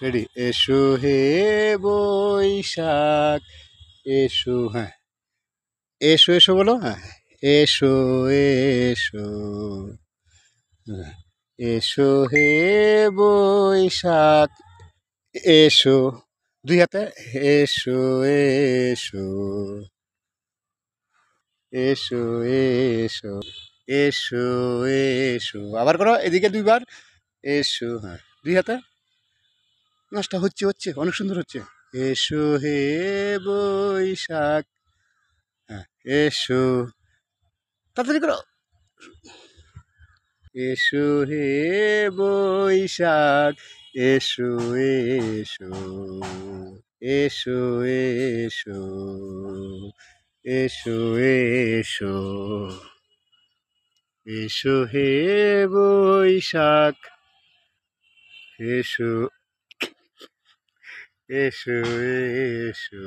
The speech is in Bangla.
রেডি? এসো হে বৈশাখ এসো, হ্যাঁ এসো এসো বলো, হ্যাঁ এসো এসো, হ্যাঁ, এসো হে বৈশাখ এসো, দুই হাতে, এসো এসো, এসো এসো, এসো এসো, আবার করো এদিকে দুইবার, এসো, হ্যাঁ দুই হাতে, নাচটা হচ্ছে হচ্ছে অনেক সুন্দর হচ্ছে। এসো হে বৈশাখ, হ্যাঁ এসো, তাড়াতাড়ি করো, এসো হে বৈশাখ এসো এসো, এসো এসো, এসো এসো, এসো হে বৈশাখ এসো, এসো এসো।